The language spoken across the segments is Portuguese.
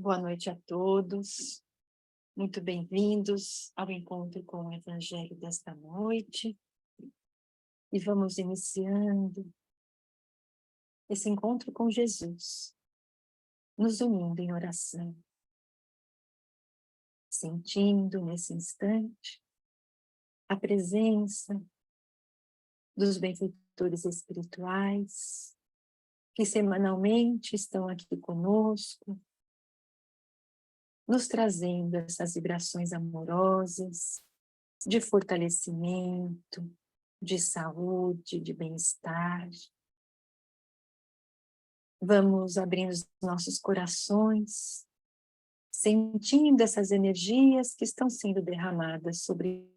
Boa noite a todos, muito bem-vindos ao encontro com o Evangelho desta noite. E vamos iniciando esse encontro com Jesus, nos unindo em oração, sentindo nesse instante a presença dos benfeitores espirituais que semanalmente estão aqui conosco, nos trazendo essas vibrações amorosas, de fortalecimento, de saúde, de bem-estar. Vamos abrindo os nossos corações, sentindo essas energias que estão sendo derramadas sobre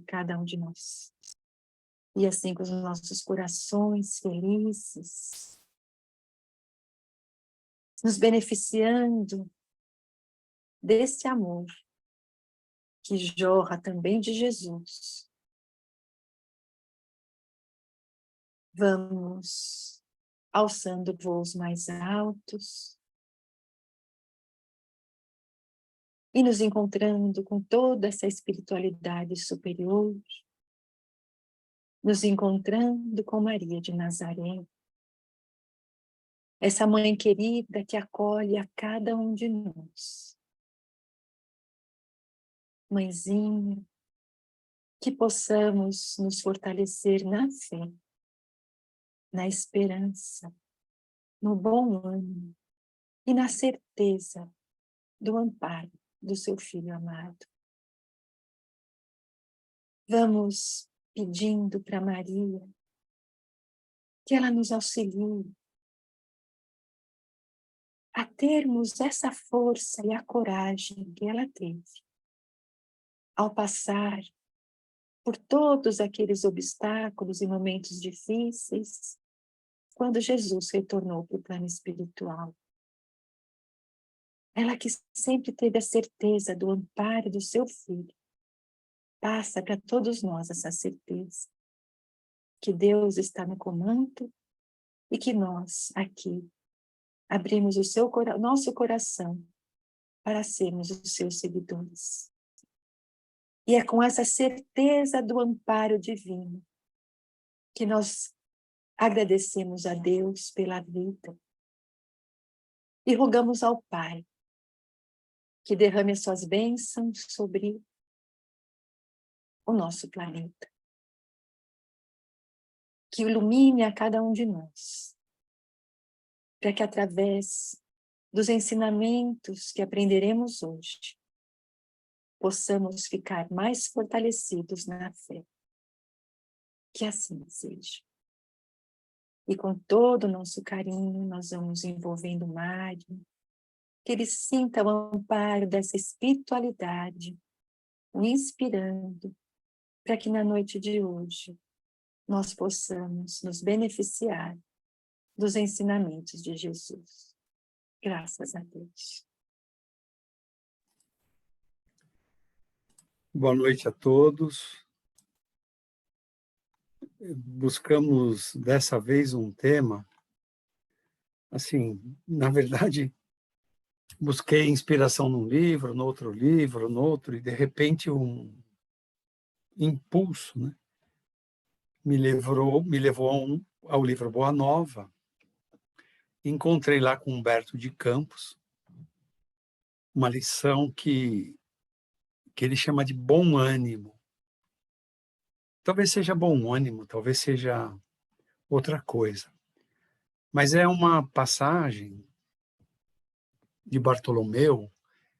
cada um de nós. E assim com os nossos corações felizes, nos beneficiando desse amor que jorra também de Jesus. Vamos alçando voos mais altos e nos encontrando com toda essa espiritualidade superior, nos encontrando com Maria de Nazaré, essa mãe querida que acolhe a cada um de nós. Mãezinha, que possamos nos fortalecer na fé, na esperança, no bom ânimo e na certeza do amparo do seu Filho amado. Vamos pedindo para Maria que ela nos auxilie a termos essa força e a coragem que ela teve ao passar por todos aqueles obstáculos e momentos difíceis quando Jesus retornou para o plano espiritual. Ela que sempre teve a certeza do amparo do seu Filho, passa para todos nós essa certeza que Deus está no comando e que nós aqui abrimos o nosso coração para sermos os seus seguidores. E é com essa certeza do amparo divino que nós agradecemos a Deus pela vida e rogamos ao Pai que derrame as suas bênçãos sobre o nosso planeta, que ilumine a cada um de nós, para que através dos ensinamentos que aprenderemos hoje, possamos ficar mais fortalecidos na fé. Que assim seja. E com todo o nosso carinho, nós vamos envolvendo o Mário, que ele sinta o amparo dessa espiritualidade, o inspirando, para que na noite de hoje nós possamos nos beneficiar dos ensinamentos de Jesus. Graças a Deus. Boa noite a todos. Buscamos dessa vez um tema, assim, na verdade, busquei inspiração num livro, no outro, e de repente um impulso, né, me levou ao livro Boa Nova. Encontrei lá com Humberto de Campos uma lição que ele chama de bom ânimo. Talvez seja bom ânimo, talvez seja outra coisa. Mas é uma passagem de Bartolomeu,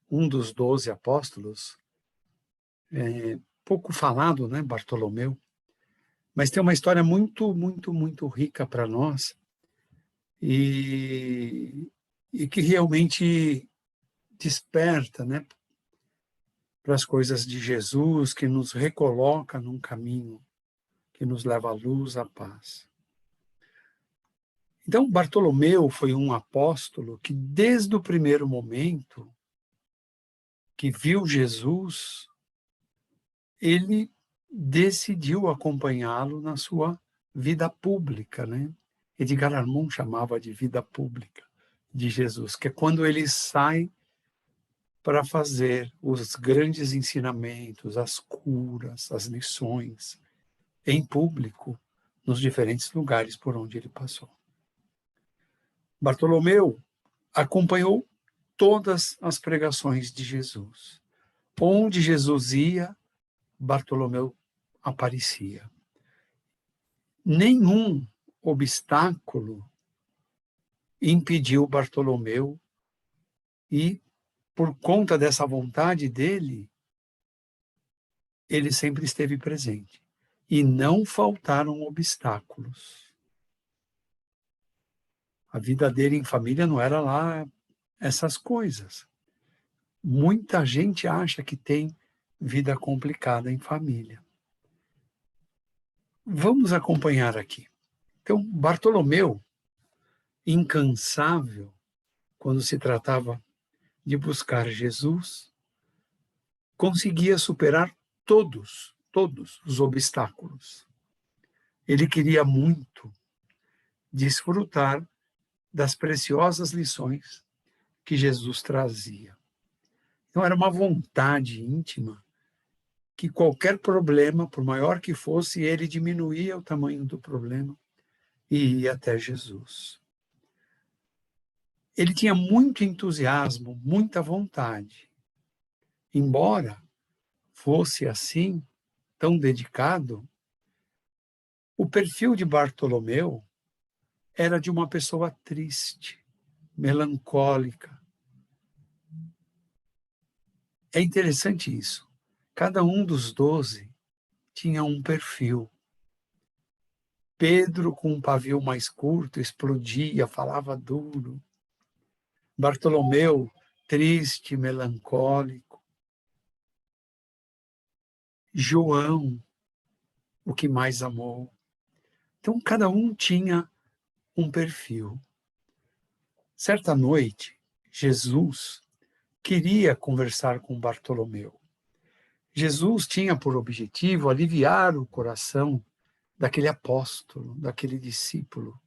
um dos 12 apóstolos, pouco falado, né, Bartolomeu, mas tem uma história muito, muito, muito rica para nós e que realmente desperta, né, para as coisas de Jesus, que nos recoloca num caminho que nos leva à luz, à paz. Então, Bartolomeu foi um apóstolo que, desde o primeiro momento que viu Jesus, ele decidiu acompanhá-lo na sua vida pública, né? Edgar Armand chamava de vida pública. de Jesus, que é quando ele sai para fazer os grandes ensinamentos, as curas, as lições, em público, nos diferentes lugares por onde ele passou. Bartolomeu acompanhou todas as pregações de Jesus. Onde Jesus ia, Bartolomeu aparecia. Nenhum obstáculo impediu Bartolomeu e, por conta dessa vontade dele, ele sempre esteve presente. E não faltaram obstáculos. A vida dele em família não era lá essas coisas. Muita gente acha que tem vida complicada em família. Vamos acompanhar aqui. Então, Bartolomeu, incansável, quando se tratava de buscar Jesus, conseguia superar todos os obstáculos. Ele queria muito desfrutar das preciosas lições que Jesus trazia. Então, era uma vontade íntima que qualquer problema, por maior que fosse, ele diminuía o tamanho do problema e ia até Jesus. Ele tinha muito entusiasmo, muita vontade. Embora fosse assim, tão dedicado, o perfil de Bartolomeu era de uma pessoa triste, melancólica. É interessante isso. Cada um dos 12 tinha um perfil. Pedro, com um pavio mais curto, explodia, falava duro. Bartolomeu, triste, melancólico. João, o que mais amou. Então, cada um tinha um perfil. Certa noite, Jesus queria conversar com Bartolomeu. Jesus tinha por objetivo aliviar o coração daquele apóstolo, daquele discípulo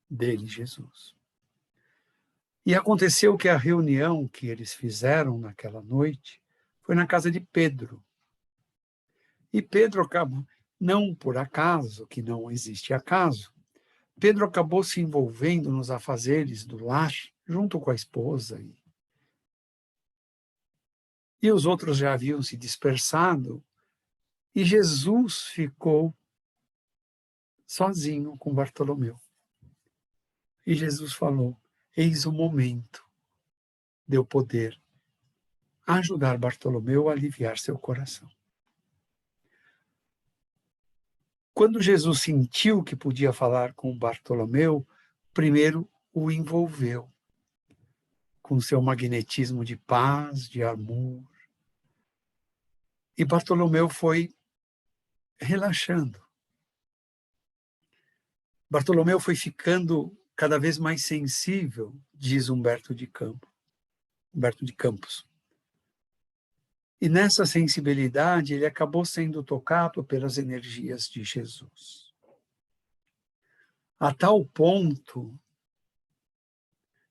dele, Jesus. E aconteceu que a reunião que eles fizeram naquela noite foi na casa de Pedro. E Pedro acabou, não por acaso, que não existe acaso, Pedro acabou se envolvendo nos afazeres do lar, junto com a esposa. E os outros já haviam se dispersado, e Jesus ficou sozinho com Bartolomeu. E Jesus falou: eis o momento de eu poder ajudar Bartolomeu a aliviar seu coração. Quando Jesus sentiu que podia falar com Bartolomeu, primeiro o envolveu com seu magnetismo de paz, de amor. E Bartolomeu foi relaxando. Bartolomeu foi ficando cada vez mais sensível, diz Humberto de Campos. E nessa sensibilidade, ele acabou sendo tocado pelas energias de Jesus. A tal ponto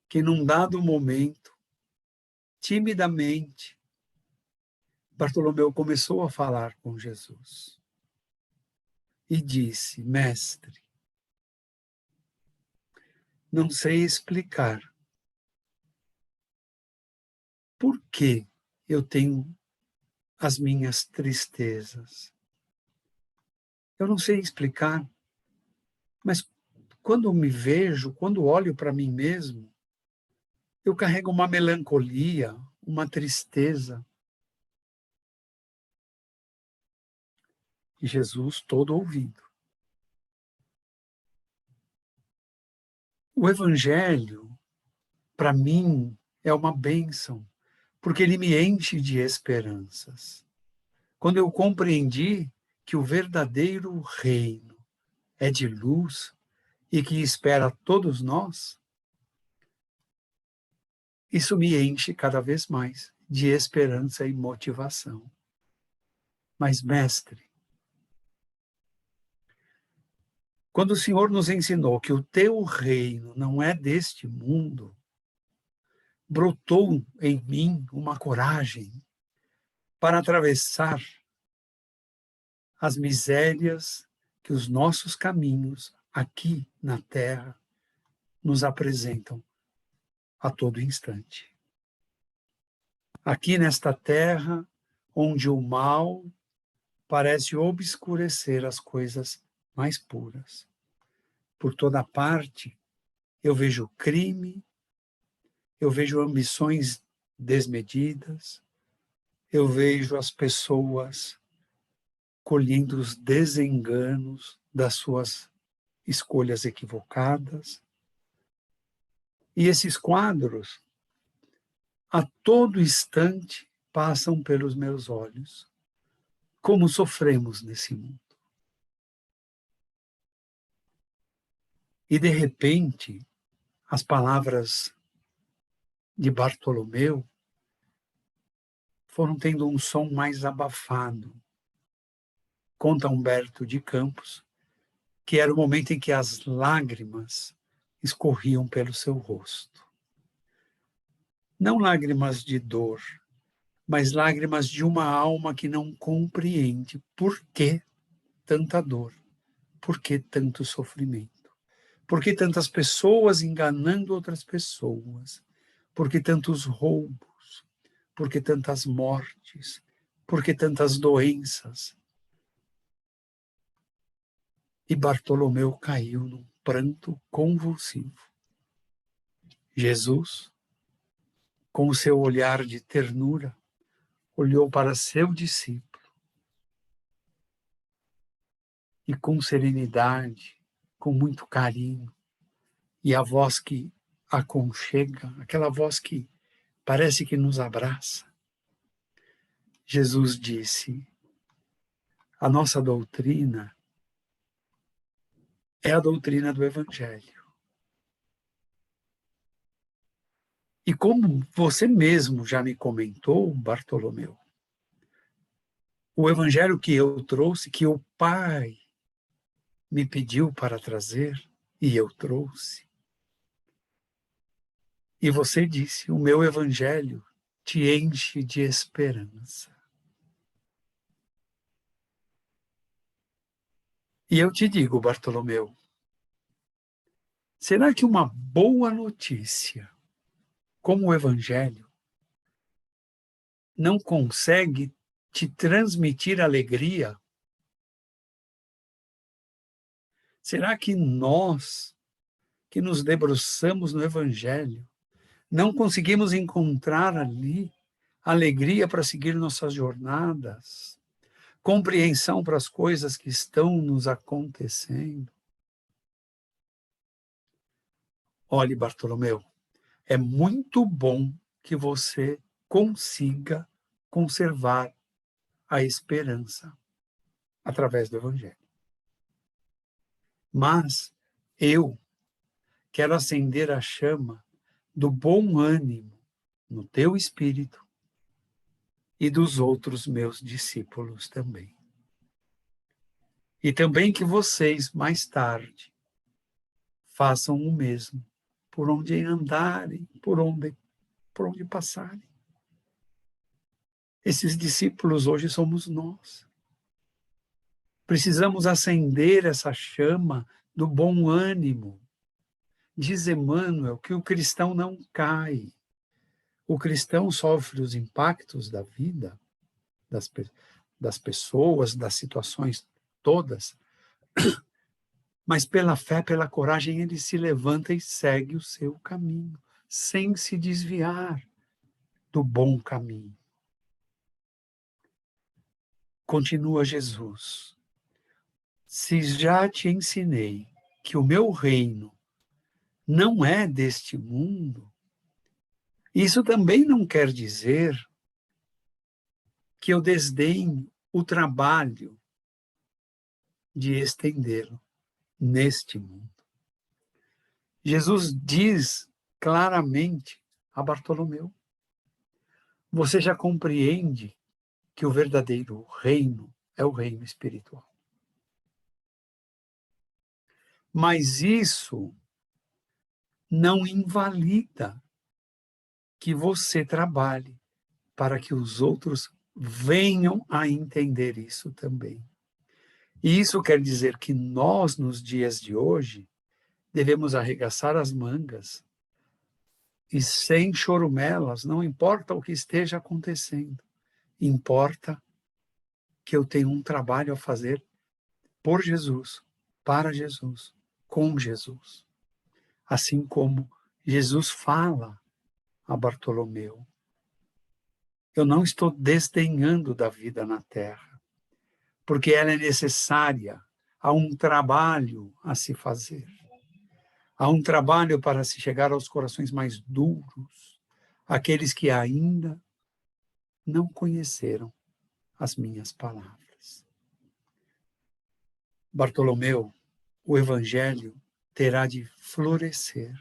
que, num dado momento, timidamente, Bartolomeu começou a falar com Jesus. E disse: mestre, não sei explicar por que eu tenho as minhas tristezas. Eu não sei explicar, mas quando me vejo, quando olho para mim mesmo, eu carrego uma melancolia, uma tristeza. E Jesus todo ouvido. O Evangelho, para mim, é uma bênção, porque ele me enche de esperanças. Quando eu compreendi que o verdadeiro reino é de luz e que espera todos nós, isso me enche cada vez mais de esperança e motivação. Mas, mestre, Quando o Senhor nos ensinou que o teu reino não é deste mundo, brotou em mim uma coragem para atravessar as misérias que os nossos caminhos aqui na terra nos apresentam a todo instante. Aqui nesta terra, onde o mal parece obscurecer as coisas mais puras. Por toda parte, eu vejo crime, eu vejo ambições desmedidas, eu vejo as pessoas colhendo os desenganos das suas escolhas equivocadas. E esses quadros, a todo instante, passam pelos meus olhos. Como sofremos nesse mundo. E, de repente, as palavras de Bartolomeu foram tendo um som mais abafado. Conta Humberto de Campos que era o momento em que as lágrimas escorriam pelo seu rosto. Não lágrimas de dor, mas lágrimas de uma alma que não compreende por que tanta dor, por que tanto sofrimento, por que tantas pessoas enganando outras pessoas, por que tantos roubos, por que tantas mortes, por que tantas doenças. E Bartolomeu caiu num pranto convulsivo. Jesus, com o seu olhar de ternura, olhou para seu discípulo e com serenidade, com muito carinho, e a voz que aconchega, aquela voz que parece que nos abraça, Jesus disse: a nossa doutrina é a doutrina do Evangelho. E como você mesmo já me comentou, Bartolomeu, o Evangelho que eu trouxe, que o Pai me pediu para trazer, e eu trouxe. E você disse: o meu Evangelho te enche de esperança. E eu te digo, Bartolomeu, será que uma boa notícia, como o Evangelho, não consegue te transmitir alegria? Será que nós, que nos debruçamos no Evangelho, não conseguimos encontrar ali alegria para seguir nossas jornadas, compreensão para as coisas que estão nos acontecendo? Olhe, Bartolomeu, é muito bom que você consiga conservar a esperança através do Evangelho. Mas eu quero acender a chama do bom ânimo no teu espírito e dos outros meus discípulos também. E também que vocês, mais tarde, façam o mesmo, por onde andarem, por onde passarem. Esses discípulos hoje somos nós. Precisamos acender essa chama do bom ânimo. Diz Emmanuel que o cristão não cai. O cristão sofre os impactos da vida, das pessoas, das situações todas, mas pela fé, pela coragem, ele se levanta e segue o seu caminho, sem se desviar do bom caminho. Continua Jesus: se já te ensinei que o meu reino não é deste mundo, isso também não quer dizer que eu desdenhe o trabalho de estendê-lo neste mundo. Jesus diz claramente a Bartolomeu: você já compreende que o verdadeiro reino é o reino espiritual. Mas isso não invalida que você trabalhe para que os outros venham a entender isso também. E isso quer dizer que nós, nos dias de hoje, devemos arregaçar as mangas e sem chorumelas, não importa o que esteja acontecendo, importa que eu tenho um trabalho a fazer por Jesus, para Jesus, com Jesus. Assim como Jesus fala a Bartolomeu: eu não estou desdenhando da vida na terra, porque ela é necessária, há um trabalho a se fazer. Há um trabalho para se chegar aos corações mais duros, aqueles que ainda não conheceram as minhas palavras. Bartolomeu, o evangelho terá de florescer.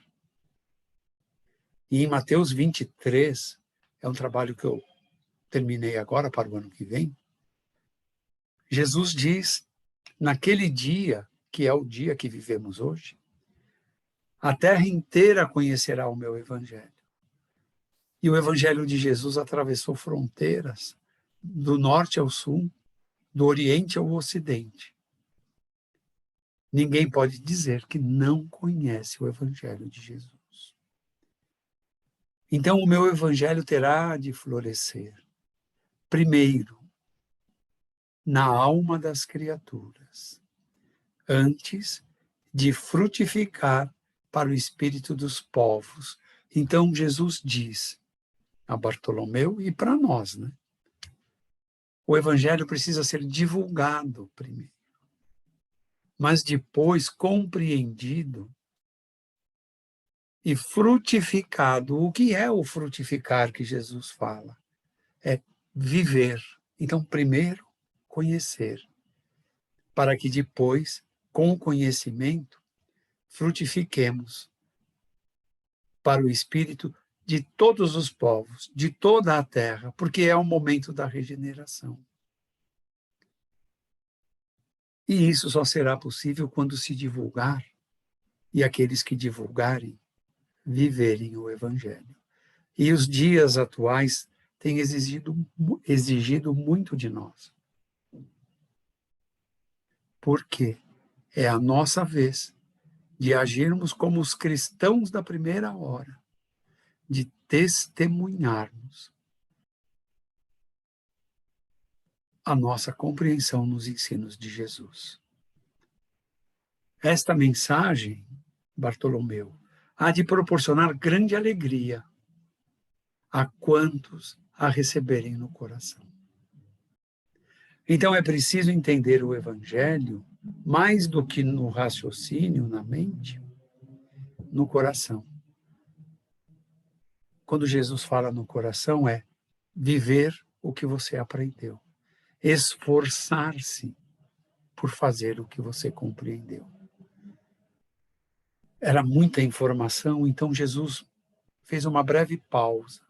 E em Mateus 23, é um trabalho que eu terminei agora para o ano que vem, Jesus diz, naquele dia, que é o dia que vivemos hoje, a terra inteira conhecerá o meu evangelho. E o evangelho de Jesus atravessou fronteiras, do norte ao sul, do oriente ao ocidente. Ninguém pode dizer que não conhece o evangelho de Jesus. Então, o meu evangelho terá de florescer, primeiro, na alma das criaturas, antes de frutificar para o espírito dos povos. Então, Jesus diz a Bartolomeu e para nós, né? O evangelho precisa ser divulgado primeiro, mas depois compreendido e frutificado. O que é o frutificar que Jesus fala? É viver. Então, primeiro, conhecer, para que depois, com o conhecimento, frutifiquemos para o Espírito de todos os povos, de toda a terra, porque é o momento da regeneração. E isso só será possível quando se divulgar, e aqueles que divulgarem, viverem o Evangelho. E os dias atuais têm exigido muito de nós. Porque é a nossa vez de agirmos como os cristãos da primeira hora, de testemunharmos a nossa compreensão nos ensinos de Jesus. Esta mensagem, Bartolomeu, há de proporcionar grande alegria a quantos a receberem no coração. Então é preciso entender o Evangelho mais do que no raciocínio, na mente, no coração. Quando Jesus fala no coração, é viver o que você aprendeu, esforçar-se por fazer o que você compreendeu. Era muita informação, então Jesus fez uma breve pausa.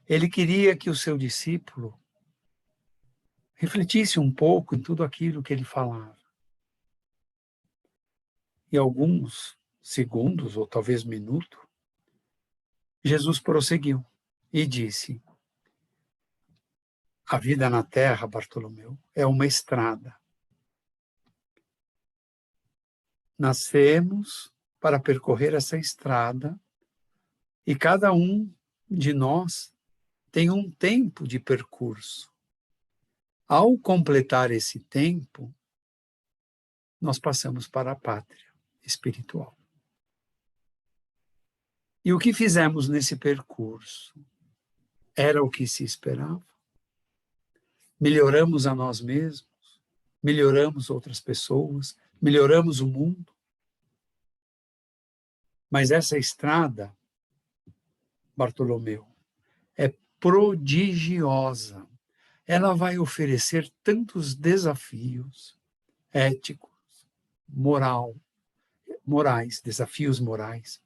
Ele queria que o seu discípulo refletisse um pouco em tudo aquilo que ele falava. E alguns segundos, ou talvez minuto, Jesus prosseguiu e disse: a vida na terra, Bartolomeu, é uma estrada. Nascemos para percorrer essa estrada e cada um de nós tem um tempo de percurso. Ao completar esse tempo, nós passamos para a pátria espiritual. E o que fizemos nesse percurso? Era o que se esperava? Melhoramos a nós mesmos? Melhoramos outras pessoas? Melhoramos o mundo? Mas essa estrada, Bartolomeu, é prodigiosa. Ela vai oferecer tantos desafios éticos, desafios morais,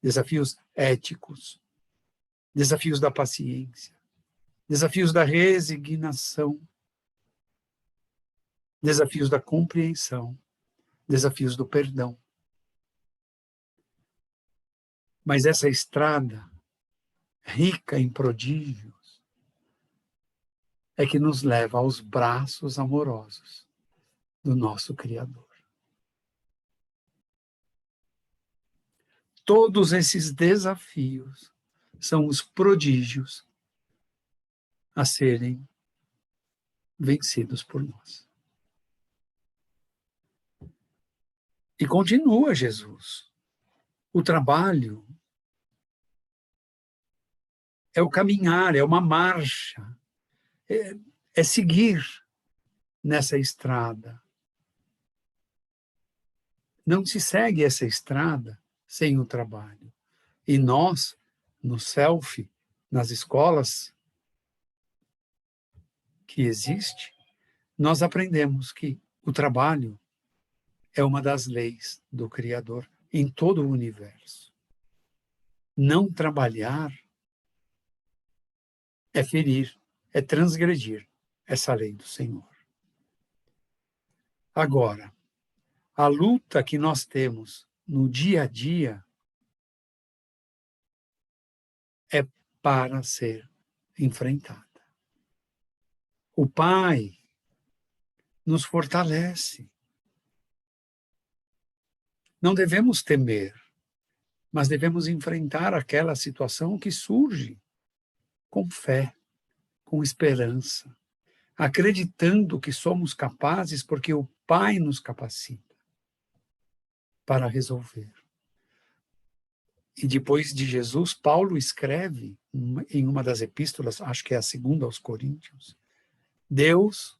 desafios éticos, desafios da paciência, desafios da resignação, desafios da compreensão, desafios do perdão, Mas essa estrada, rica em prodígios, é que nos leva aos braços amorosos do nosso Criador. Todos esses desafios são os prodígios a serem vencidos por nós. E continua Jesus. O trabalho é o caminhar, é uma marcha, é seguir nessa estrada. Não se segue essa estrada sem o trabalho. E nós, no self, nas escolas que existe, nós aprendemos que o trabalho é uma das leis do Criador em todo o universo. Não trabalhar é ferir, é transgredir essa lei do Senhor. Agora, a luta que nós temos no dia a dia é para ser enfrentada. O Pai nos fortalece. Não devemos temer, mas devemos enfrentar aquela situação que surge com fé, com esperança, acreditando que somos capazes porque o Pai nos capacita para resolver. E depois de Jesus, Paulo escreve em uma das epístolas, acho que é a segunda aos Coríntios, Deus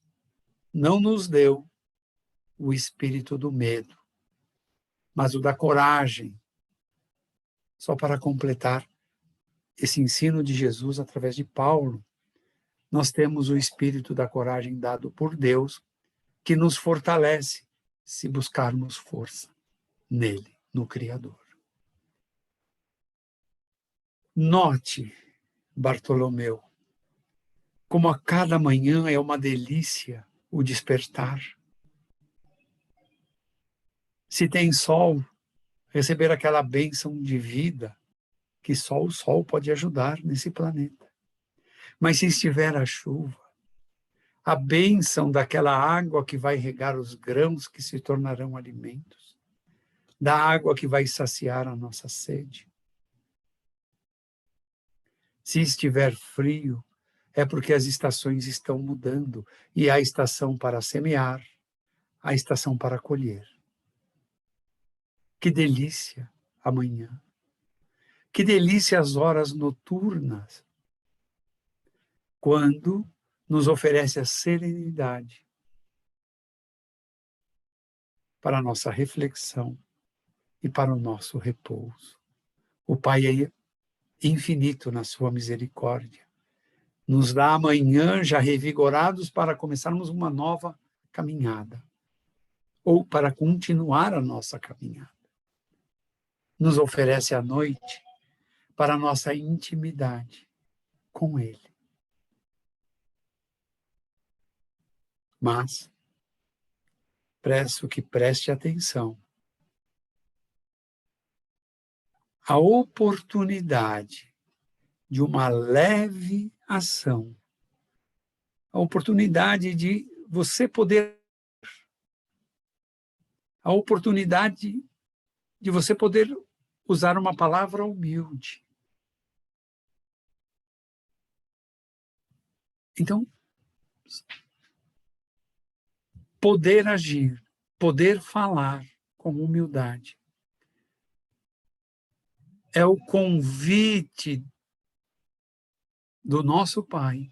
não nos deu o espírito do medo, mas o da coragem. Só para completar esse ensino de Jesus através de Paulo, nós temos o espírito da coragem dado por Deus, que nos fortalece se buscarmos força nele, no Criador. Note, Bartolomeu, como a cada manhã é uma delícia o despertar. Se tem sol, receber aquela bênção de vida que só o sol pode ajudar nesse planeta. Mas se estiver a chuva, a bênção daquela água que vai regar os grãos que se tornarão alimentos, da água que vai saciar a nossa sede. Se estiver frio, é porque as estações estão mudando e há a estação para semear, a estação para colher. Que delícia amanhã. Que delícia as horas noturnas, quando nos oferece a serenidade para a nossa reflexão e para o nosso repouso. O Pai é infinito na sua misericórdia. Nos dá amanhã já revigorados para começarmos uma nova caminhada, ou para continuar a nossa caminhada. Nos oferece a noite para a nossa intimidade com Ele. Mas peço que preste atenção. A oportunidade de uma leve ação, a oportunidade de você poder, a oportunidade de você poder usar uma palavra humilde. Então, poder agir, poder falar com humildade é o convite do nosso Pai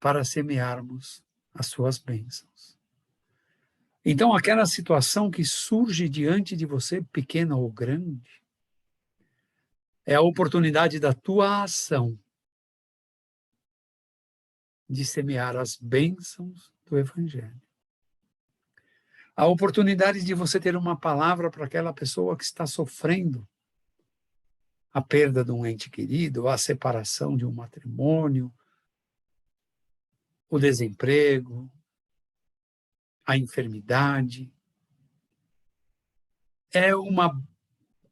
para semearmos as suas bênçãos. Então, aquela situação que surge diante de você, pequena ou grande, é a oportunidade da tua ação de semear as bênçãos do Evangelho. A oportunidade de você ter uma palavra para aquela pessoa que está sofrendo a perda de um ente querido, a separação de um matrimônio, o desemprego, a enfermidade. É uma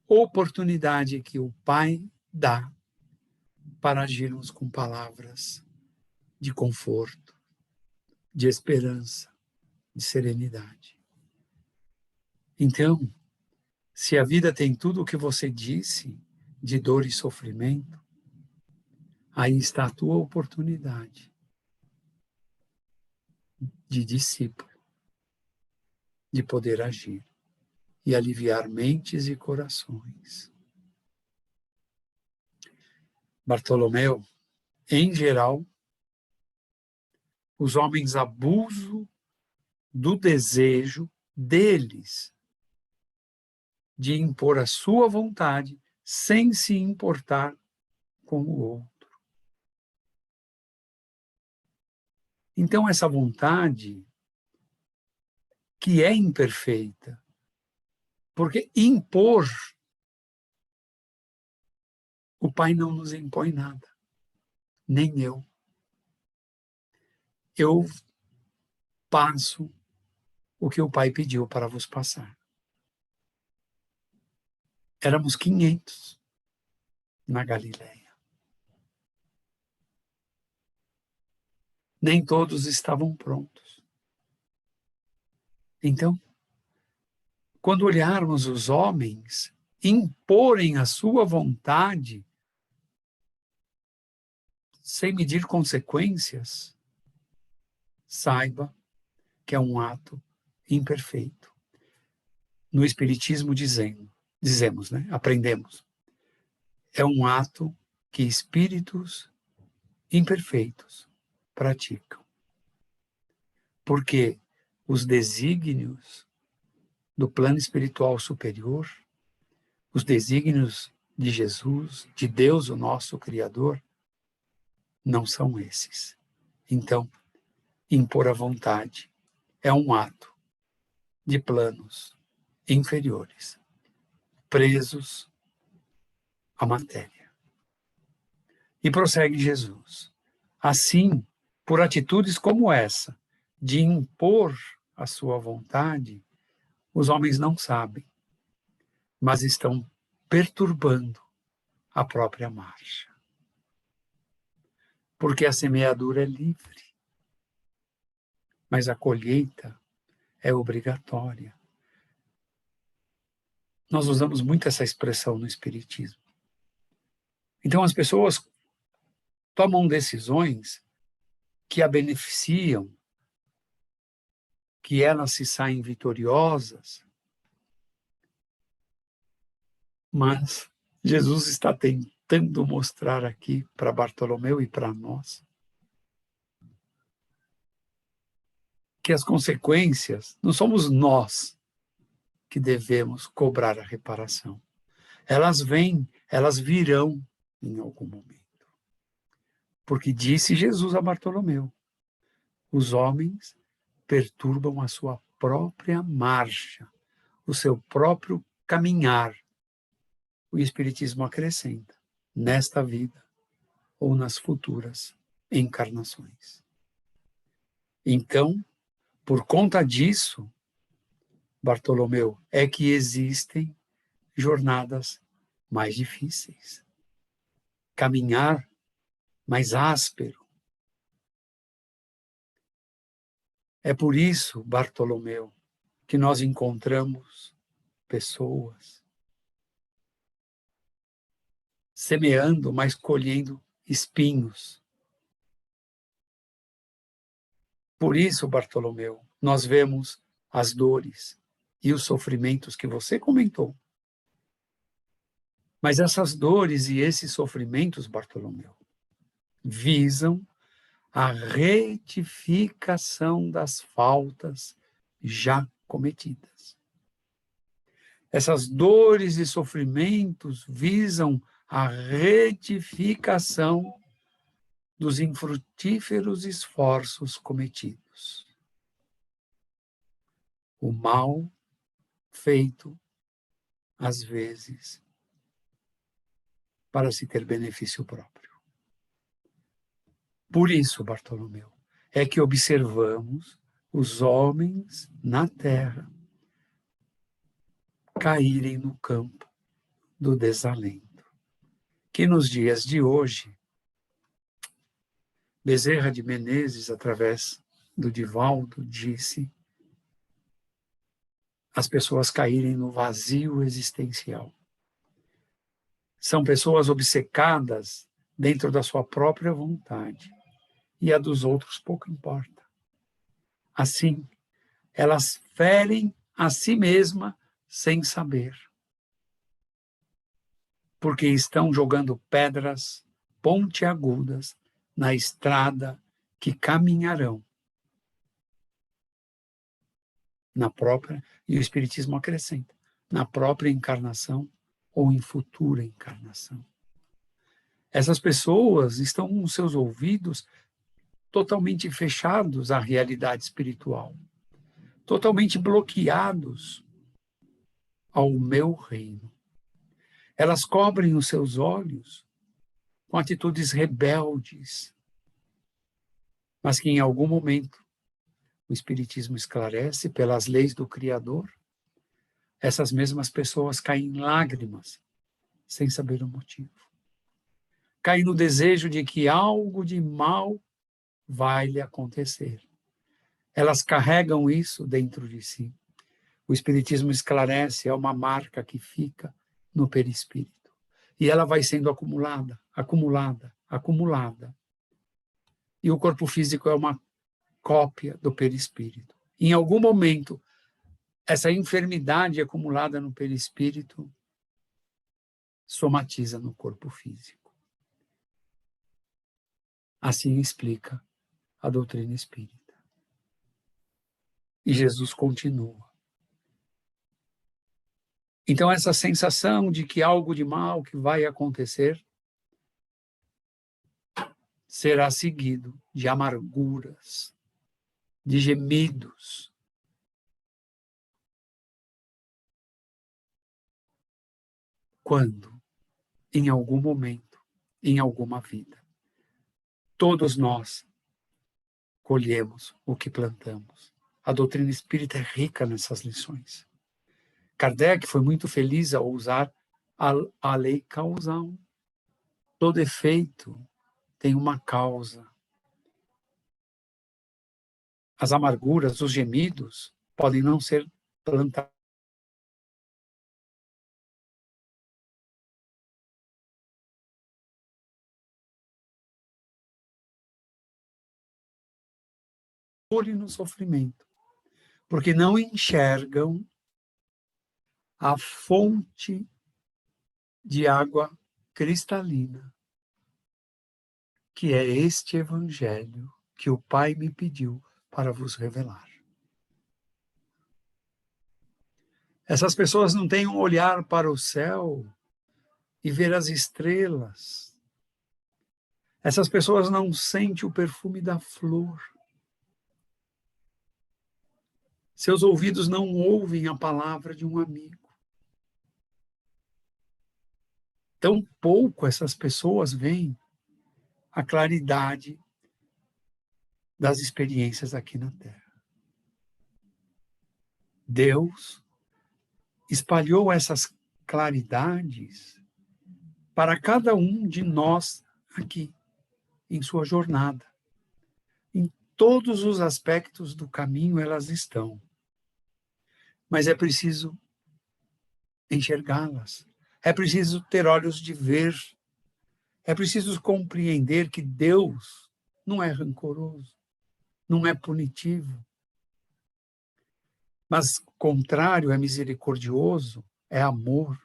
oportunidade que o Pai dá para agirmos com palavras de conforto, de esperança, de serenidade. Então, se a vida tem tudo o que você disse, de dor e sofrimento, aí está a tua oportunidade de discípulo, de poder agir e aliviar mentes e corações. Bartolomeu, em geral, os homens abusam do desejo deles de impor a sua vontade sem se importar com o outro. Então, essa vontade, que é imperfeita, porque impor, o Pai não nos impõe nada, nem eu. Eu passo o que o Pai pediu para vos passar. Éramos 500 na Galileia. Nem todos estavam prontos. Então, quando olharmos os homens imporem a sua vontade sem medir consequências, saiba que é um ato imperfeito. No Espiritismo dizemos, né? Aprendemos, é um ato que espíritos imperfeitos praticam. Porque os desígnios do plano espiritual superior, os desígnios de Jesus, de Deus, o nosso Criador, não são esses. Então, impor a vontade é um ato de planos inferiores, presos à matéria. E prossegue Jesus. Assim, por atitudes como essa, de impor a sua vontade, os homens não sabem, mas estão perturbando a própria marcha. Porque a semeadura é livre, mas a colheita é obrigatória. Nós usamos muito essa expressão no Espiritismo. Então as pessoas tomam decisões que a beneficiam, que elas se saem vitoriosas, mas Jesus está tentando mostrar aqui para Bartolomeu e para nós que as consequências não somos nós que devemos cobrar a reparação. Elas vêm, elas virão em algum momento. Porque disse Jesus a Bartolomeu, os homens perturbam a sua própria marcha, o seu próprio caminhar. O Espiritismo acrescenta, nesta vida ou nas futuras encarnações. Então, por conta disso, Bartolomeu, é que existem jornadas mais difíceis. Caminhar mais áspero. É por isso, Bartolomeu, que nós encontramos pessoas semeando, mas colhendo espinhos. Por isso, Bartolomeu, nós vemos as dores e os sofrimentos que você comentou. Mas essas dores e esses sofrimentos, Bartolomeu, visam a retificação das faltas já cometidas. Essas dores e sofrimentos visam a retificação dos infrutíferos esforços cometidos. O mal feito, às vezes, para se ter benefício próprio. Por isso, Bartolomeu, é que observamos os homens na terra caírem no campo do desalento. Que nos dias de hoje, Bezerra de Menezes, através do Divaldo, disse as pessoas caírem no vazio existencial. São pessoas obcecadas dentro da sua própria vontade, e a dos outros pouco importa. Assim, elas ferem a si mesma sem saber, porque estão jogando pedras pontiagudas na estrada que caminharão na própria, e o Espiritismo acrescenta, na própria encarnação ou em futura encarnação. Essas pessoas estão com seus ouvidos totalmente fechados à realidade espiritual, totalmente bloqueados ao meu reino. Elas cobrem os seus olhos com atitudes rebeldes, mas que em algum momento o Espiritismo esclarece pelas leis do Criador, essas mesmas pessoas caem em lágrimas, sem saber o motivo. Caem no desejo de que algo de mal vai lhe acontecer. Elas carregam isso dentro de si. O Espiritismo esclarece, é uma marca que fica no perispírito. E ela vai sendo acumulada, acumulada, acumulada. E o corpo físico é uma cópia do perispírito. Em algum momento, essa enfermidade acumulada no perispírito somatiza no corpo físico. Assim explica a doutrina espírita. E Jesus continua. Então, essa sensação de que algo de mal que vai acontecer será seguido de amarguras, de gemidos. Quando, em algum momento, em alguma vida, todos nós colhemos o que plantamos. A doutrina espírita é rica nessas lições. Kardec foi muito feliz ao usar a lei causal. Todo efeito tem uma causa. As amarguras, os gemidos, podem não ser plantados no sofrimento, porque não enxergam a fonte de água cristalina, que é este Evangelho que o Pai me pediu para vos revelar. Essas pessoas não têm um olhar para o céu e ver as estrelas. Essas pessoas não sentem o perfume da flor. Seus ouvidos não ouvem a palavra de um amigo. Tão pouco essas pessoas veem a claridade das experiências aqui na Terra. Deus espalhou essas claridades para cada um de nós aqui, em sua jornada. Em todos os aspectos do caminho elas estão. Mas é preciso enxergá-las. É preciso ter olhos de ver. É preciso compreender que Deus não é rancoroso, não é punitivo, mas contrário, é misericordioso, é amor.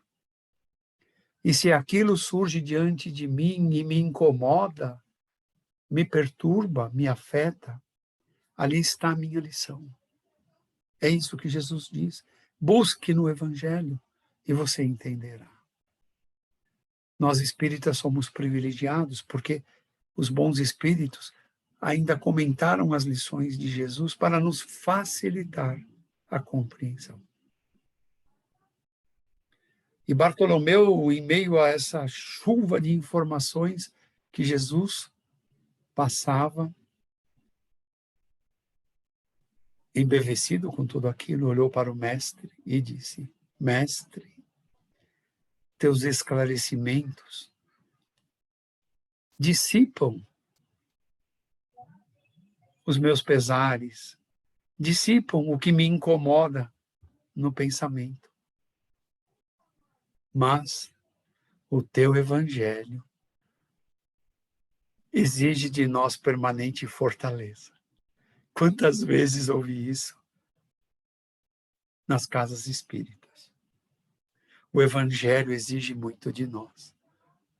E se aquilo surge diante de mim e me incomoda, me perturba, me afeta, ali está a minha lição. É isso que Jesus diz. Busque no Evangelho e você entenderá. Nós espíritas somos privilegiados porque os bons espíritos ainda comentaram as lições de Jesus para nos facilitar a compreensão. E Bartolomeu, em meio a essa chuva de informações que Jesus passava, embevecido com tudo aquilo, olhou para o mestre e disse: Mestre, teus esclarecimentos dissipam os meus pesares, dissipam o que me incomoda no pensamento. Mas o teu evangelho exige de nós permanente fortaleza. Quantas vezes ouvi isso nas casas espíritas? O evangelho exige muito de nós.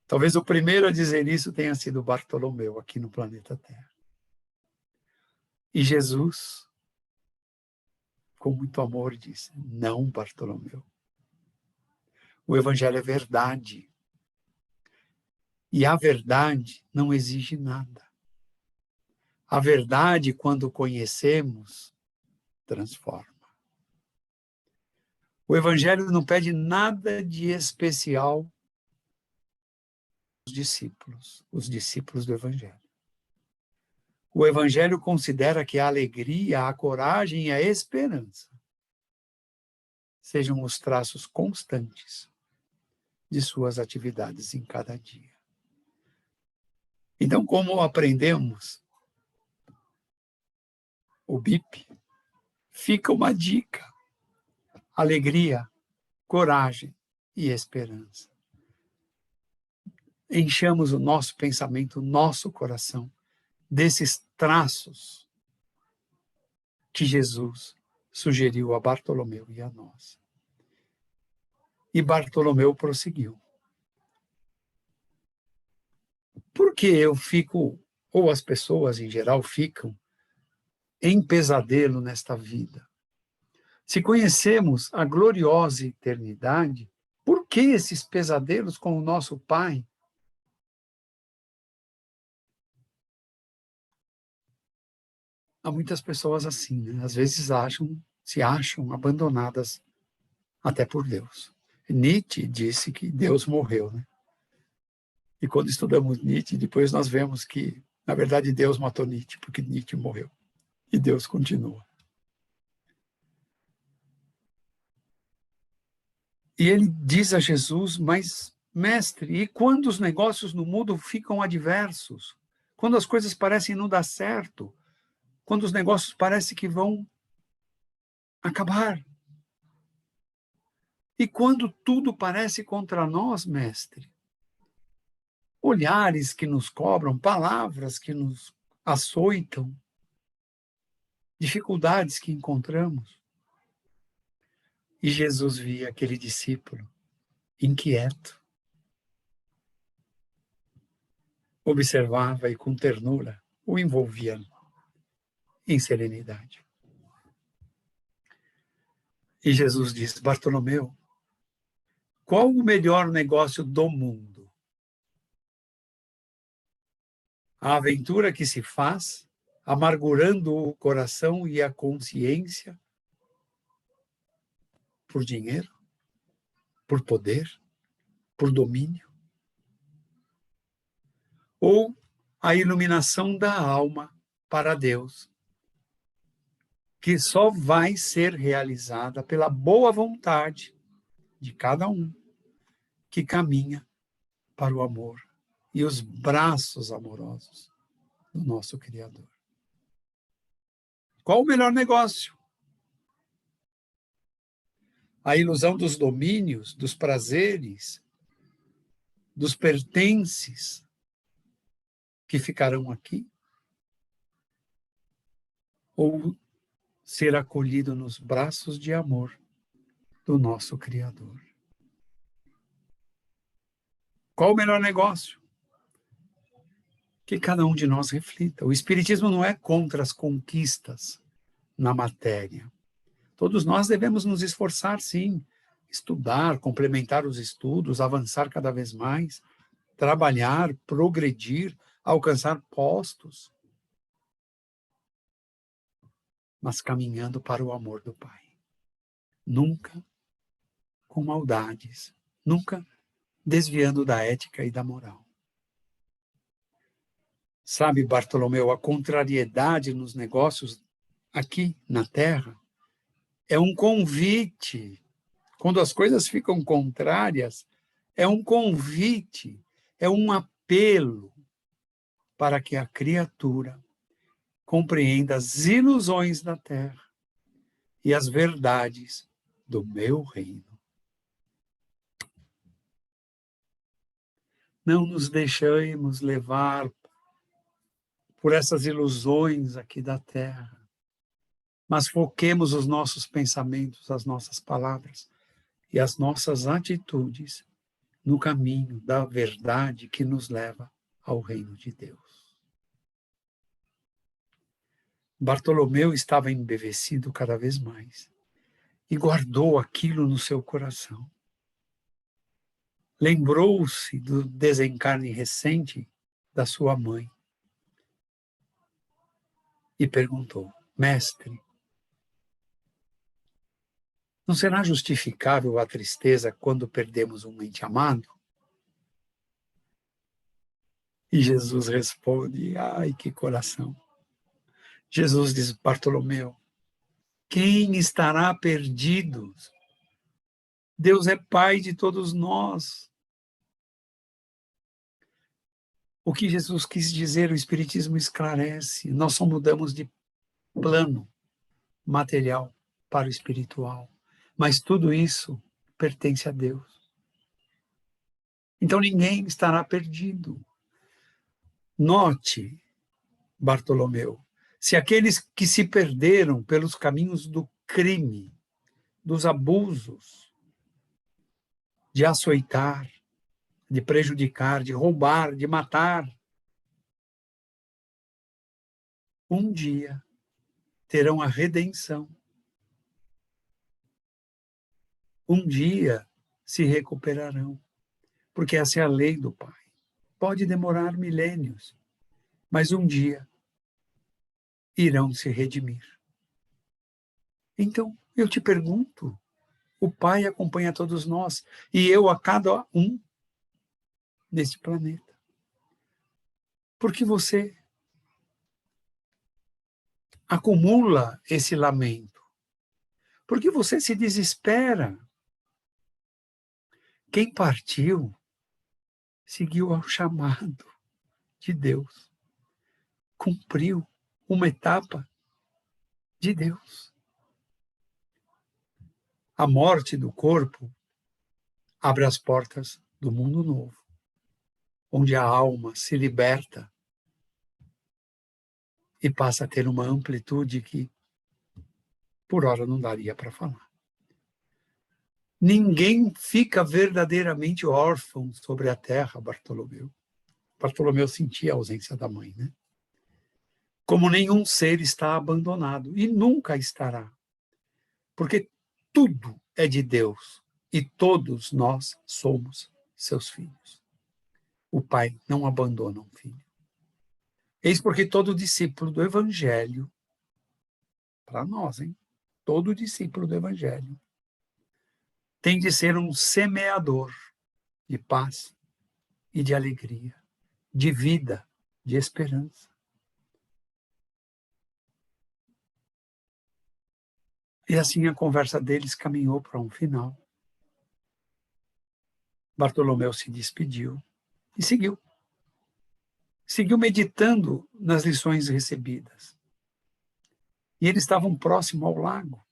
Talvez o primeiro a dizer isso tenha sido Bartolomeu, aqui no planeta Terra. E Jesus, com muito amor, disse: não, Bartolomeu. O evangelho é verdade. E a verdade não exige nada. A verdade, quando conhecemos, transforma. O evangelho não pede nada de especial aos os discípulos do evangelho. O evangelho considera que a alegria, a coragem e a esperança sejam os traços constantes de suas atividades em cada dia. Então, como aprendemos o BIP, fica uma dica: alegria, coragem e esperança. Enchamos o nosso pensamento, o nosso coração desses traços que Jesus sugeriu a Bartolomeu e a nós. E Bartolomeu prosseguiu. Por que eu fico, ou as pessoas em geral ficam, em pesadelo nesta vida? Se conhecemos a gloriosa eternidade, por que esses pesadelos com o nosso Pai? Há muitas pessoas assim, né? Às vezes se acham abandonadas até por Deus. Nietzsche disse que Deus morreu, né? E quando estudamos Nietzsche, depois nós vemos que, na verdade, Deus matou Nietzsche, porque Nietzsche morreu. E Deus continua. E ele diz a Jesus: mas, mestre, e quando os negócios no mundo ficam adversos? Quando as coisas parecem não dar certo? Quando os negócios parecem que vão acabar? E quando tudo parece contra nós, mestre? Olhares que nos cobram, palavras que nos açoitam, dificuldades que encontramos. E Jesus via aquele discípulo inquieto, observava e com ternura o envolvia em serenidade. E Jesus diz: Bartolomeu, qual o melhor negócio do mundo? A aventura que se faz, amargurando o coração e a consciência por dinheiro, por poder, por domínio? Ou a iluminação da alma para Deus, que só vai ser realizada pela boa vontade de cada um que caminha para o amor e os braços amorosos do nosso Criador. Qual o melhor negócio? A ilusão dos domínios, dos prazeres, dos pertences que ficarão aqui? Ou ser acolhido nos braços de amor do nosso Criador? Qual o melhor negócio? Que cada um de nós reflita. O Espiritismo não é contra as conquistas na matéria. Todos nós devemos nos esforçar, sim, estudar, complementar os estudos, avançar cada vez mais, trabalhar, progredir, alcançar postos, mas caminhando para o amor do Pai. Nunca com maldades, nunca desviando da ética e da moral. Sabe, Bartolomeu, a contrariedade nos negócios aqui na Terra é um convite. Quando as coisas ficam contrárias, é um convite, é um apelo para que a criatura compreenda as ilusões da terra e as verdades do meu reino. Não nos deixemos levar por essas ilusões aqui da terra, mas foquemos os nossos pensamentos, as nossas palavras e as nossas atitudes no caminho da verdade que nos leva ao reino de Deus. Bartolomeu estava embevecido cada vez mais e guardou aquilo no seu coração. Lembrou-se do desencarne recente da sua mãe e perguntou: Mestre, não será justificável a tristeza quando perdemos um ente amado? E Jesus responde: ai, que coração! Jesus diz: Bartolomeu, quem estará perdido? Deus é Pai de todos nós. O que Jesus quis dizer, o Espiritismo esclarece. Nós só mudamos de plano material para o espiritual. Mas tudo isso pertence a Deus. Então ninguém estará perdido. Note, Bartolomeu, se aqueles que se perderam pelos caminhos do crime, dos abusos, de açoitar, de prejudicar, de roubar, de matar, um dia terão a redenção. Um dia se recuperarão, porque essa é a lei do Pai. Pode demorar milênios, mas um dia irão se redimir. Então, eu te pergunto, o Pai acompanha todos nós, e eu a cada um neste planeta. Por que você acumula esse lamento? Por que você se desespera? Quem partiu seguiu ao chamado de Deus, cumpriu uma etapa de Deus. A morte do corpo abre as portas do mundo novo, onde a alma se liberta e passa a ter uma amplitude que, por hora, não daria para falar. Ninguém fica verdadeiramente órfão sobre a terra, Bartolomeu. Bartolomeu sentia a ausência da mãe, né? Como nenhum ser está abandonado, e nunca estará, porque tudo é de Deus, e todos nós somos seus filhos. O Pai não abandona um filho. Eis porque todo discípulo do Evangelho, para nós, hein? Todo discípulo do Evangelho tem de ser um semeador de paz e de alegria, de vida, de esperança. E assim a conversa deles caminhou para um final. Bartolomeu se despediu e seguiu. Seguiu meditando nas lições recebidas. E eles estavam próximo ao lago.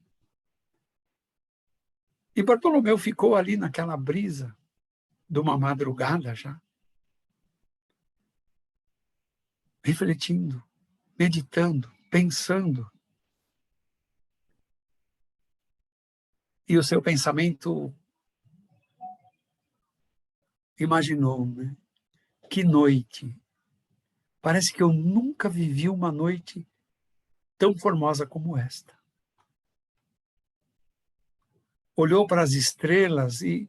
E Bartolomeu ficou ali naquela brisa de uma madrugada já, refletindo, meditando, pensando. E o seu pensamento imaginou, né? Que noite! Parece que eu nunca vivi uma noite tão formosa como esta. Olhou para as estrelas e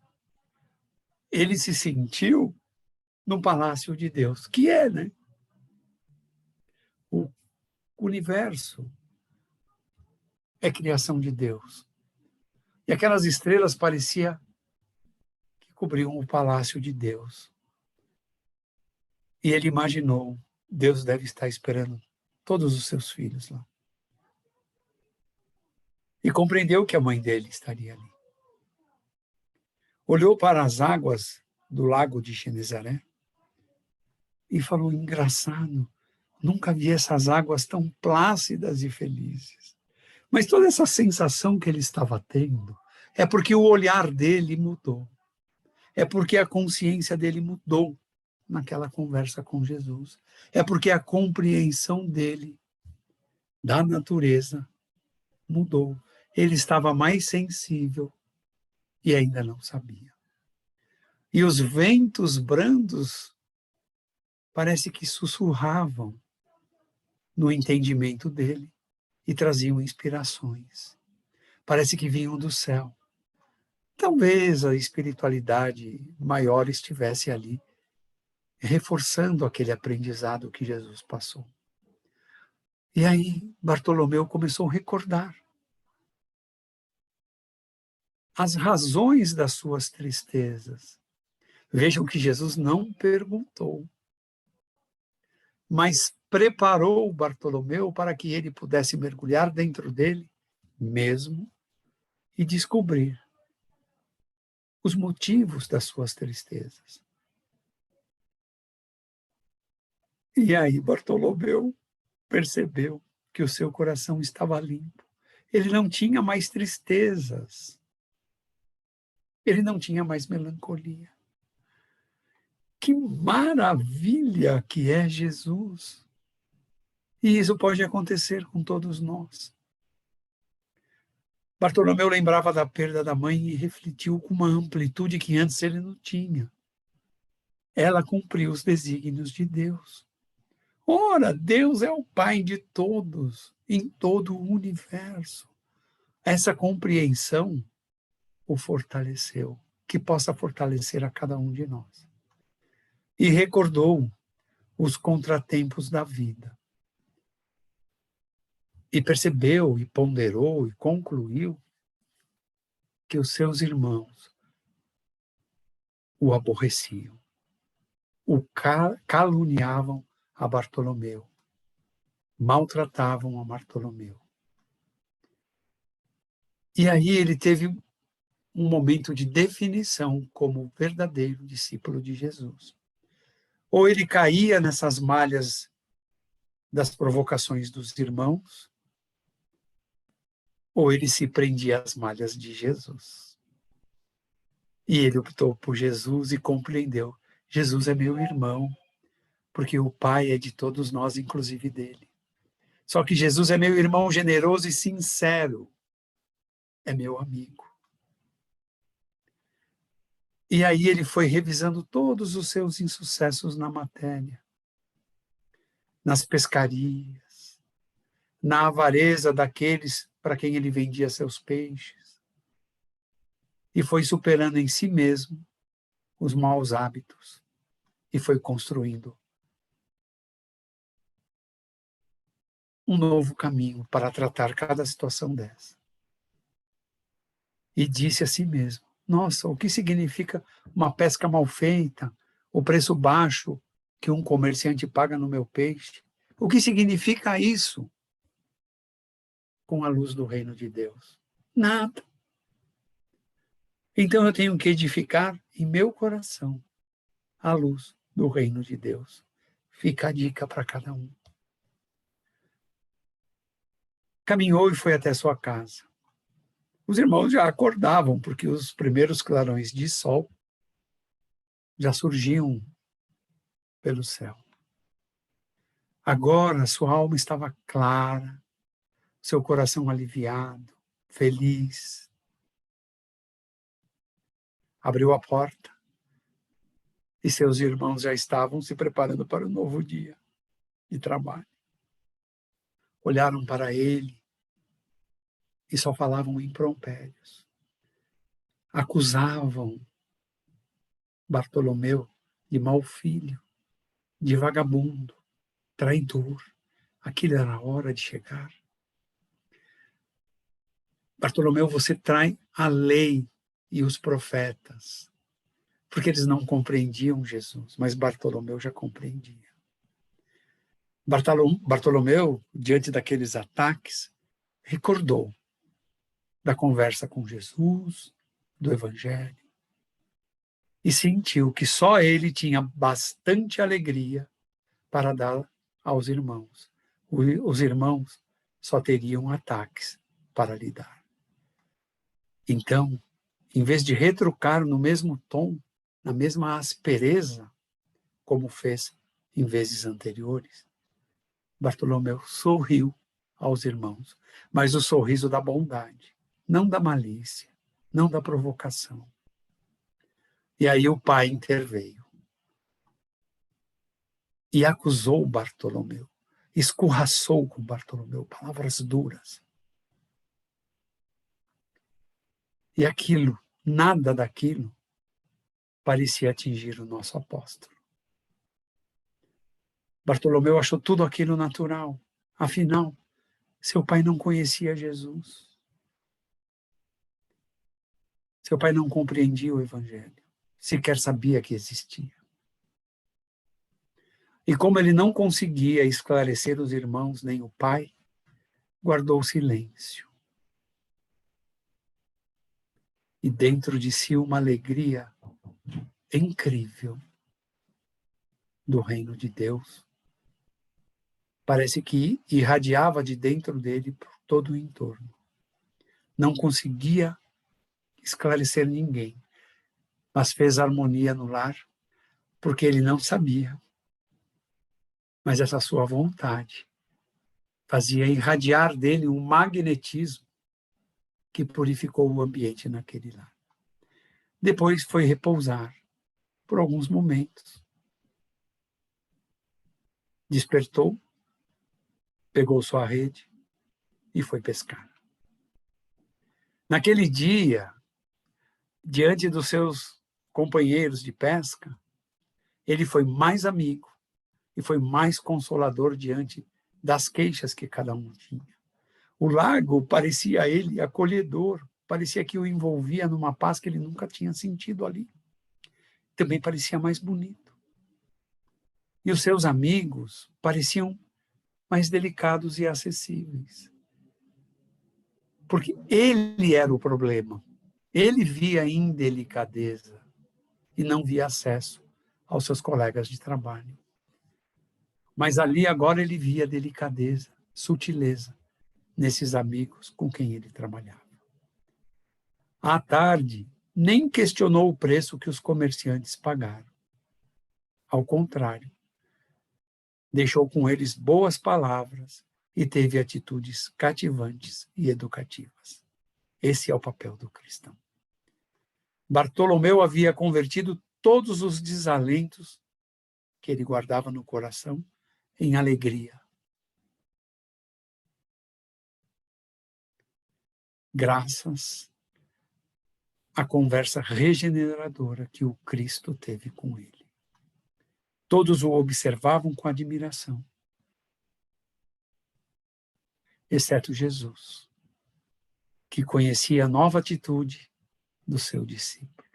ele se sentiu no palácio de Deus, que é, né? O universo é criação de Deus. E aquelas estrelas parecia que cobriam o palácio de Deus. E ele imaginou, Deus deve estar esperando todos os seus filhos lá. E compreendeu que a mãe dele estaria ali. Olhou para as águas do lago de Genezaré, e falou, engraçado, nunca vi essas águas tão plácidas e felizes. Mas toda essa sensação que ele estava tendo é porque o olhar dele mudou. É porque a consciência dele mudou naquela conversa com Jesus. É porque a compreensão dele da natureza mudou. Ele estava mais sensível e ainda não sabia. E os ventos brandos parece que sussurravam no entendimento dele e traziam inspirações. Parece que vinham do céu. Talvez a espiritualidade maior estivesse ali, reforçando aquele aprendizado que Jesus passou. E aí Bartolomeu começou a recordar as razões das suas tristezas. Vejam que Jesus não perguntou, mas preparou Bartolomeu para que ele pudesse mergulhar dentro dele mesmo e descobrir os motivos das suas tristezas. E aí Bartolomeu percebeu que o seu coração estava limpo. Ele não tinha mais tristezas. Ele não tinha mais melancolia. Que maravilha que é Jesus! E isso pode acontecer com todos nós. Bartolomeu lembrava da perda da mãe e refletiu com uma amplitude que antes ele não tinha. Ela cumpriu os desígnios de Deus. Ora, Deus é o Pai de todos, em todo o universo. Essa compreensão o fortaleceu, que possa fortalecer a cada um de nós. E recordou os contratempos da vida. E percebeu, e ponderou, e concluiu que os seus irmãos o aborreciam, o caluniavam a Bartolomeu, maltratavam a Bartolomeu. E aí ele teve um momento de definição como verdadeiro discípulo de Jesus. Ou ele caía nessas malhas das provocações dos irmãos, ou ele se prendia às malhas de Jesus. E ele optou por Jesus e compreendeu: Jesus é meu irmão, porque o Pai é de todos nós, inclusive dele. Só que Jesus é meu irmão generoso e sincero, é meu amigo. E aí ele foi revisando todos os seus insucessos na matéria, nas pescarias, na avareza daqueles para quem ele vendia seus peixes. E foi superando em si mesmo os maus hábitos e foi construindo um novo caminho para tratar cada situação dessa. E disse a si mesmo: nossa, o que significa uma pesca mal feita, o preço baixo que um comerciante paga no meu peixe? O que significa isso com a luz do reino de Deus? Nada. Então eu tenho que edificar em meu coração a luz do reino de Deus. Fica a dica para cada um. Caminhou e foi até sua casa. Os irmãos já acordavam, porque os primeiros clarões de sol já surgiam pelo céu. Agora sua alma estava clara, seu coração aliviado, feliz. Abriu a porta e seus irmãos já estavam se preparando para o novo dia de trabalho. Olharam para ele e só falavam impropérios. Acusavam Bartolomeu de mau filho, de vagabundo, traidor. Aquilo era a hora de chegar. Bartolomeu, você trai a lei e os profetas, porque eles não compreendiam Jesus, mas Bartolomeu já compreendia. Bartolomeu, diante daqueles ataques, recordou da conversa com Jesus, do Evangelho. e sentiu que só ele tinha bastante alegria para dar aos irmãos. Os irmãos só teriam ataques para lhe dar. Então, em vez de retrucar no mesmo tom, na mesma aspereza, como fez em vezes anteriores, Bartolomeu sorriu aos irmãos, mas o sorriso da bondade, não da malícia, não da provocação. E aí o pai interveio e acusou Bartolomeu, escorraçou com Bartolomeu, palavras duras. E aquilo, nada daquilo, parecia atingir o nosso apóstolo. Bartolomeu achou tudo aquilo natural. Afinal, seu pai não conhecia Jesus. Seu pai não compreendia o Evangelho, sequer sabia que existia. E como ele não conseguia esclarecer os irmãos nem o pai, guardou silêncio. E dentro de si uma alegria incrível do reino de Deus. Parece que irradiava de dentro dele por todo o entorno. Não conseguia esclarecer ninguém, mas fez harmonia no lar, porque ele não sabia. Mas essa sua vontade fazia irradiar dele um magnetismo que purificou o ambiente naquele lar. Depois foi repousar por alguns momentos. Despertou, pegou sua rede e foi pescar. Naquele dia, diante dos seus companheiros de pesca, ele foi mais amigo e foi mais consolador diante das queixas que cada um tinha. O lago parecia a ele acolhedor, parecia que o envolvia numa paz que ele nunca tinha sentido ali. Também parecia mais bonito. E os seus amigos pareciam mais delicados e acessíveis. Porque ele era o problema. Ele via indelicadeza e não via acesso aos seus colegas de trabalho. Mas ali agora ele via delicadeza, sutileza nesses amigos com quem ele trabalhava. À tarde, nem questionou o preço que os comerciantes pagaram. Ao contrário, deixou com eles boas palavras e teve atitudes cativantes e educativas. Esse é o papel do cristão. Bartolomeu havia convertido todos os desalentos que ele guardava no coração em alegria. Graças à conversa regeneradora que o Cristo teve com ele. Todos o observavam com admiração, exceto Jesus, que conhecia a nova atitude do seu discípulo.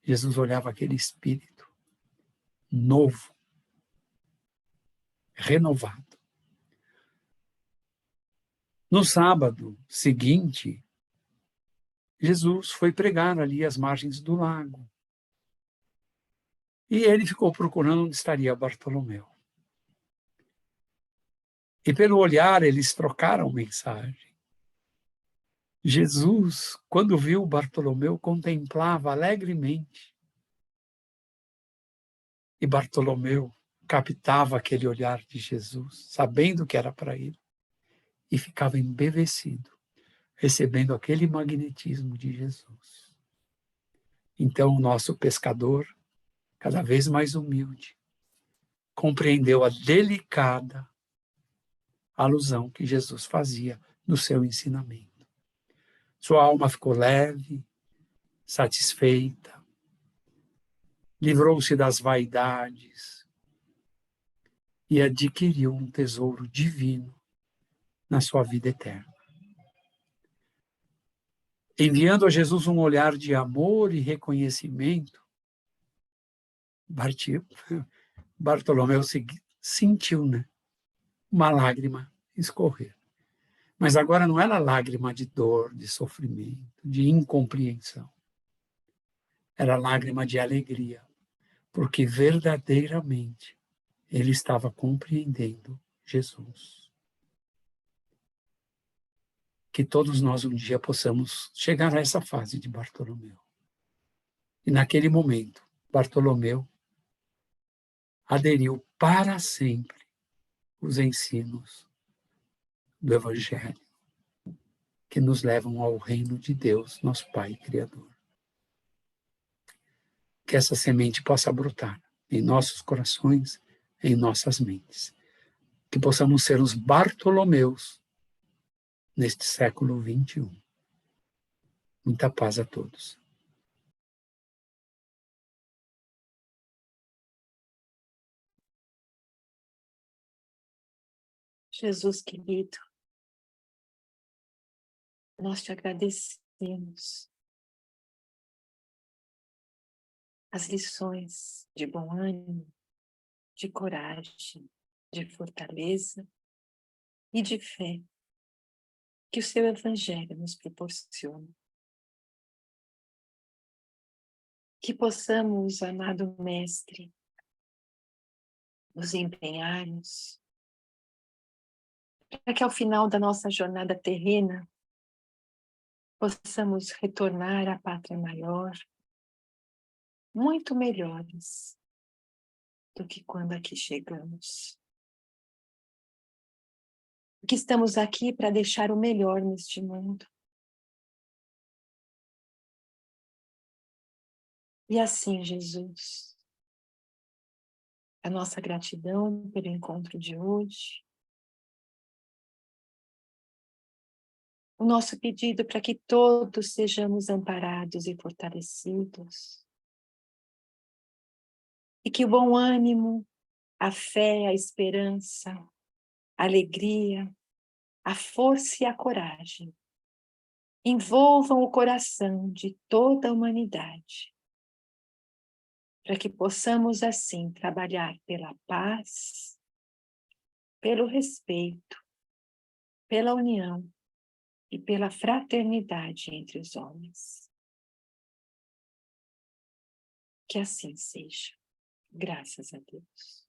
Jesus olhava aquele espírito novo, renovado. No sábado seguinte, Jesus foi pregar ali às margens do lago. E ele ficou procurando onde estaria Bartolomeu. E pelo olhar eles trocaram mensagem. Jesus, quando viu Bartolomeu, contemplava alegremente. E Bartolomeu captava aquele olhar de Jesus, sabendo que era para ele, e ficava embevecido, recebendo aquele magnetismo de Jesus. Então o nosso pescador, cada vez mais humilde, compreendeu a delicada alusão que Jesus fazia no seu ensinamento. Sua alma ficou leve, satisfeita, livrou-se das vaidades e adquiriu um tesouro divino na sua vida eterna. Enviando a Jesus um olhar de amor e reconhecimento, Bartolomeu sentiu, uma lágrima escorrer. Mas agora não era lágrima de dor, de sofrimento, de incompreensão. era lágrima de alegria, porque verdadeiramente ele estava compreendendo Jesus. Que todos nós um dia possamos chegar a essa fase de Bartolomeu. E naquele momento, Bartolomeu aderiu para sempre os ensinos do Evangelho, que nos levam ao reino de Deus, nosso Pai Criador. Que essa semente possa brotar em nossos corações, em nossas mentes. Que possamos ser os Bartolomeus neste século 21. Muita paz a todos. Jesus querido, nós te agradecemos as lições de bom ânimo, de coragem, de fortaleza e de fé que o seu Evangelho nos proporciona. Que possamos, amado Mestre, nos empenharmos para que ao final da nossa jornada terrena possamos retornar à pátria maior muito melhores do que quando aqui chegamos. Que estamos aqui para deixar o melhor neste mundo. E assim, Jesus, a nossa gratidão pelo encontro de hoje, o nosso pedido para que todos sejamos amparados e fortalecidos, e que o bom ânimo, a fé, a esperança, a alegria, a força e a coragem envolvam o coração de toda a humanidade, para que possamos assim trabalhar pela paz, pelo respeito, pela união e pela fraternidade entre os homens. Que assim seja, graças a Deus.